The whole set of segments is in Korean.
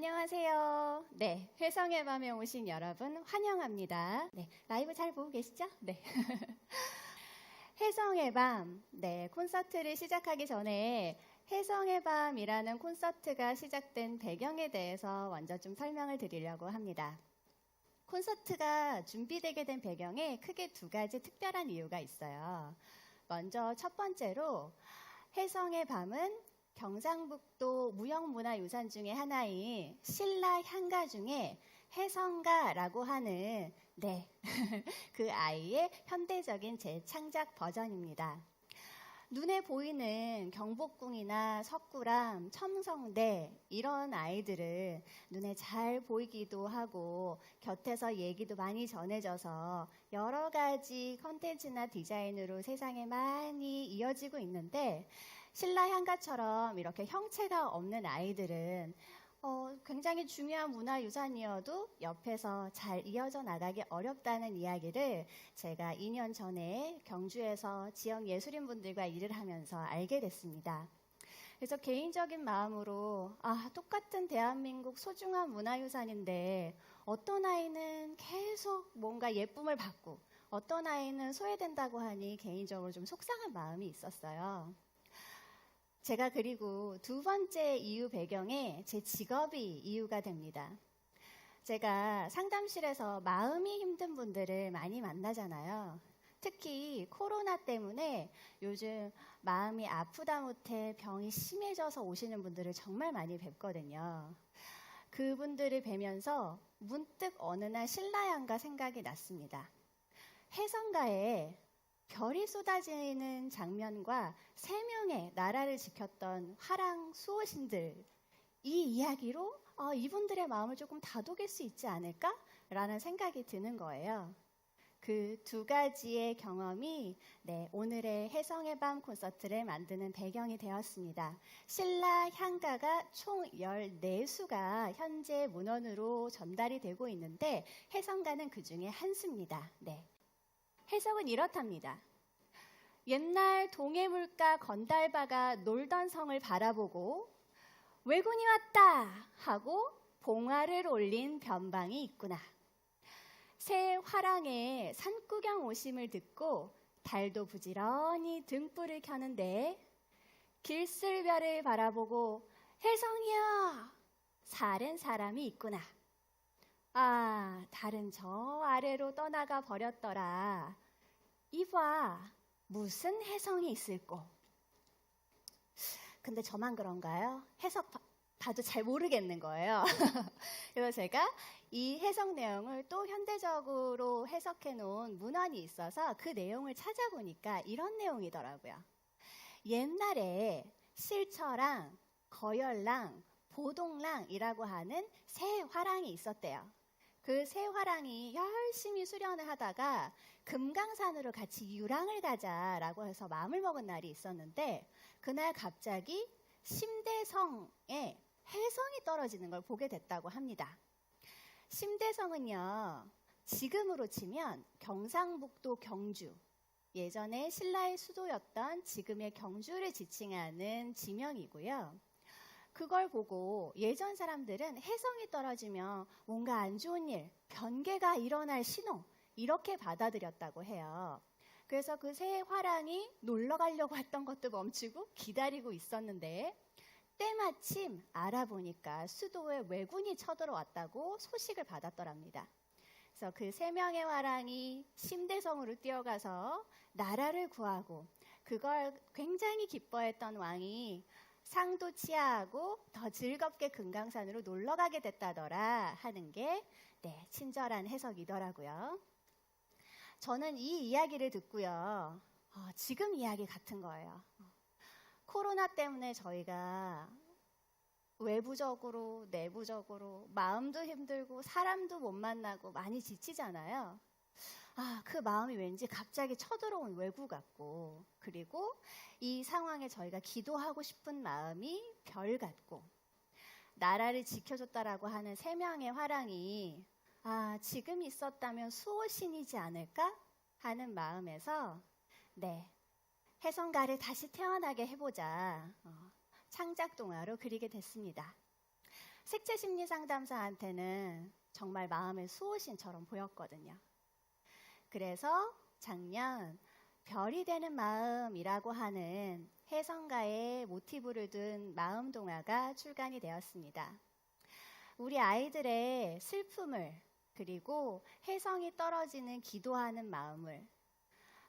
안녕하세요. 네, 회성의 밤에 오신 여러분 환영합니다. 네, 라이브 잘 보고 계시죠? 네. 회성의 밤, 네, 콘서트를 시작하기 전에 회성의 밤이라는 콘서트가 시작된 배경에 대해서 먼저 좀 설명을 드리려고 합니다. 콘서트가 준비되게 된 배경에 크게 두 가지 특별한 이유가 있어요. 먼저 첫 번째로 회성의 밤은 경상북도 무형문화유산 중에 하나인 신라향가 중에 혜성가라고 하는 그 아이의 현대적인 재창작 버전입니다. 눈에 보이는 경복궁이나 석굴암, 첨성대 이런 아이들은 눈에 잘 보이기도 하고 곁에서 얘기도 많이 전해져서 여러 가지 컨텐츠나 디자인으로 세상에 많이 이어지고 있는데 신라향가처럼 이렇게 형체가 없는 아이들은 굉장히 중요한 문화유산이어도 옆에서 잘 이어져 나가기 어렵다는 이야기를 제가 2년 전에 경주에서 지역 예술인분들과 일을 하면서 알게 됐습니다. 그래서 개인적인 마음으로 똑같은 대한민국 소중한 문화유산인데 어떤 아이는 계속 뭔가 예쁨을 받고 어떤 아이는 소외된다고 하니 개인적으로 좀 속상한 마음이 있었어요. 제가 그리고 두 번째 이유 배경에 제 직업이 이유가 됩니다. 제가 상담실에서 마음이 힘든 분들을 많이 만나잖아요. 특히 코로나 때문에 요즘 마음이 아프다 못해 병이 심해져서 오시는 분들을 정말 많이 뵙거든요. 그분들을 뵈면서 문득 어느 날 신라향가 생각이 났습니다. 혜성가에 별이 쏟아지는 장면과 3명의 나라를 지켰던 화랑 수호신들, 이 이야기로 이분들의 마음을 조금 다독일 수 있지 않을까라는 생각이 드는 거예요. 그 두 가지의 경험이 오늘의 혜성의 밤 콘서트를 만드는 배경이 되었습니다. 신라향가가 총 14수가 현재 문헌으로 전달이 되고 있는데 혜성가는 그 중에 한 수입니다. 해석은 이렇답니다. 옛날 동해물가 건달바가 놀던 성을 바라보고 왜군이 왔다 하고 봉화를 올린 변방이 있구나. 새 화랑의 산구경 오심을 듣고 달도 부지런히 등불을 켜는데 길슬별을 바라보고 혜성이여 사른 사람이 있구나. 달은 저 아래로 떠나가 버렸더라. 이봐, 무슨 혜성이 있을꼬? 근데 저만 그런가요? 해석 봐도 잘 모르겠는 거예요. 그래서 제가 이 해석 내용을 또 현대적으로 해석해 놓은 문헌이 있어서 그 내용을 찾아보니까 이런 내용이더라고요. 옛날에 실처랑, 거열랑, 보동랑이라고 하는 새 화랑이 있었대요. 그 새 화랑이 열심히 수련을 하다가 금강산으로 같이 유랑을 가자라고 해서 마음을 먹은 날이 있었는데 그날 갑자기 심대성에 혜성이 떨어지는 걸 보게 됐다고 합니다. 심대성은요, 지금으로 치면 경상북도 경주, 예전에 신라의 수도였던 지금의 경주를 지칭하는 지명이고요. 그걸 보고 예전 사람들은 혜성이 떨어지면 뭔가 안 좋은 일, 변개가 일어날 신호 이렇게 받아들였다고 해요. 그래서 그 새 화랑이 놀러 가려고 했던 것도 멈추고 기다리고 있었는데 때마침 알아보니까 수도에 왜군이 쳐들어왔다고 소식을 받았더랍니다. 그래서 그 3명의 화랑이 심대성으로 뛰어가서 나라를 구하고 그걸 굉장히 기뻐했던 왕이 상도 치하하고 더 즐겁게 금강산으로 놀러 가게 됐다더라 하는 게 친절한 해석이더라고요. 저는 이 이야기를 듣고요. 지금 이야기 같은 거예요. 코로나 때문에 저희가 외부적으로 내부적으로 마음도 힘들고 사람도 못 만나고 많이 지치잖아요. 그 마음이 왠지 갑자기 쳐들어온 외구 같고 그리고 이 상황에 저희가 기도하고 싶은 마음이 별 같고 나라를 지켜줬다라고 하는 3명의 화랑이 지금 있었다면 수호신이지 않을까 하는 마음에서 혜성가를 다시 태어나게 해보자 창작 동화로 그리게 됐습니다. 색채 심리 상담사한테는 정말 마음의 수호신처럼 보였거든요. 그래서 작년 별이 되는 마음이라고 하는 혜성가의 모티브를 둔 마음 동화가 출간이 되었습니다. 우리 아이들의 슬픔을, 그리고 혜성이 떨어지는 기도하는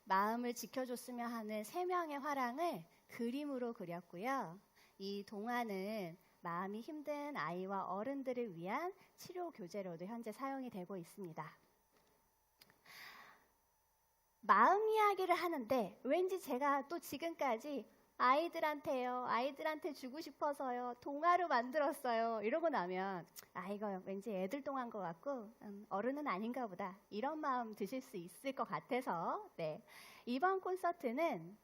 마음을 지켜줬으면 하는 세 명의 화랑을 그림으로 그렸고요. 이 동화는 마음이 힘든 아이와 어른들을 위한 치료 교재로도 현재 사용이 되고 있습니다. 마음 이야기를 하는데 왠지 제가 또 지금까지 아이들한테 주고 싶어서요, 동화로 만들었어요 이러고 나면 이거 왠지 애들 동화인 것 같고 어른은 아닌가 보다, 이런 마음 드실 수 있을 것 같아서 이번 콘서트는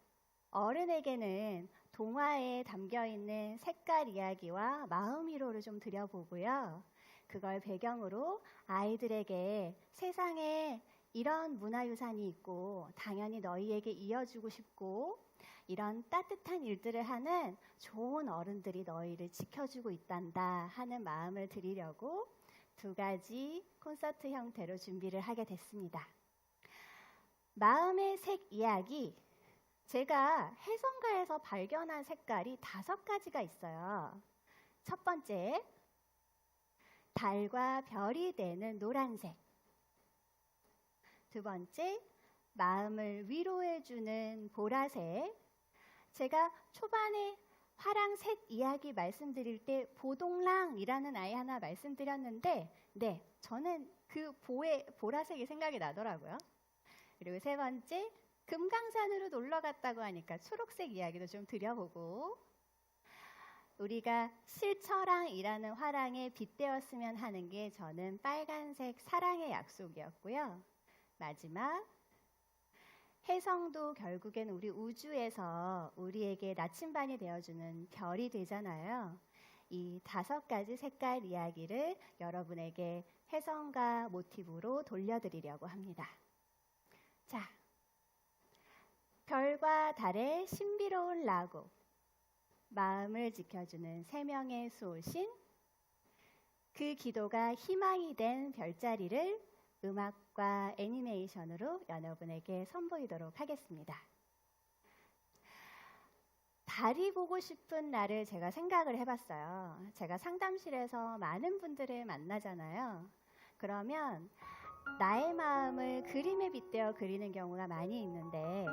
어른에게는 동화에 담겨있는 색깔 이야기와 마음 위로를 좀 드려보고요, 그걸 배경으로 아이들에게 세상에 이런 문화유산이 있고 당연히 너희에게 이어주고 싶고 이런 따뜻한 일들을 하는 좋은 어른들이 너희를 지켜주고 있단다 하는 마음을 드리려고 두 가지 콘서트 형태로 준비를 하게 됐습니다. 마음의 색 이야기, 제가 혜성가에서 발견한 색깔이 5가지가 있어요. 첫 번째, 달과 별이 되는 노란색. 두 번째, 마음을 위로해주는 보라색. 제가 초반에 화랑색 이야기 말씀드릴 때 보동랑이라는 아이 하나 말씀드렸는데 저는 그 보라색이 생각이 나더라고요. 그리고 세 번째, 금강산으로 놀러 갔다고 하니까 초록색 이야기도 좀 드려보고, 우리가 실처랑이라는 화랑에 빗대었으면 하는 게 저는 빨간색 사랑의 약속이었고요. 마지막, 혜성도 결국엔 우리 우주에서 우리에게 나침반이 되어주는 별이 되잖아요. 이 5가지 색깔 이야기를 여러분에게 혜성가 모티브로 돌려드리려고 합니다. 자, 별과 달의 신비로운 라고, 마음을 지켜주는 3명의 수호신, 그 기도가 희망이 된 별자리를 음악과 애니메이션으로 여러분에게 선보이도록 하겠습니다. 달이 보고 싶은 날을 제가 생각을 해봤어요. 제가 상담실에서 많은 분들을 만나잖아요. 그러면 나의 마음을 그림에 빗대어 그리는 경우가 많이 있는데,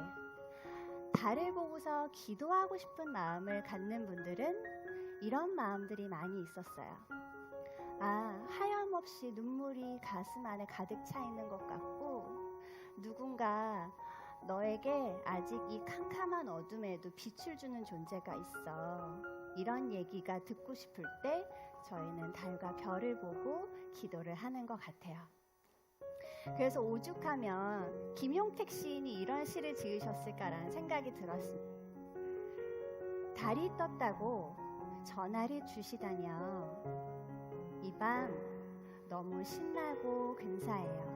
달을 보고서 기도하고 싶은 마음을 갖는 분들은 이런 마음들이 많이 있었어요. 하염없이 눈물이 가슴 안에 가득 차 있는 것 같고, 누군가 너에게 아직 이 캄캄한 어둠에도 빛을 주는 존재가 있어, 이런 얘기가 듣고 싶을 때 저희는 달과 별을 보고 기도를 하는 것 같아요. 그래서 오죽하면 김용택 시인이 이런 시를 지으셨을까라는 생각이 들었습니다. 달이 떴다고 전화를 주시다뇨. 이 밤 너무 신나고 근사해요.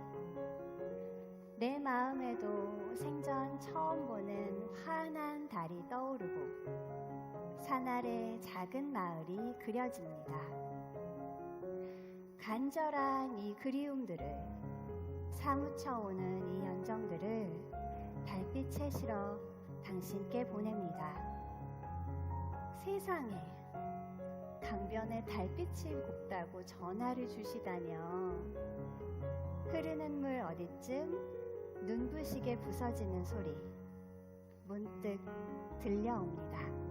내 마음에도 생전 처음 보는 환한 달이 떠오르고 산 아래 작은 마을이 그려집니다. 간절한 이 그리움들을, 사무쳐오는 이 연정들을 달빛에 실어 당신께 보냅니다. 세상에 강변에 달빛이 곱다고 전화를 주시다뇨. 흐르는 물 어디쯤 눈부시게 부서지는 소리 문득 들려옵니다.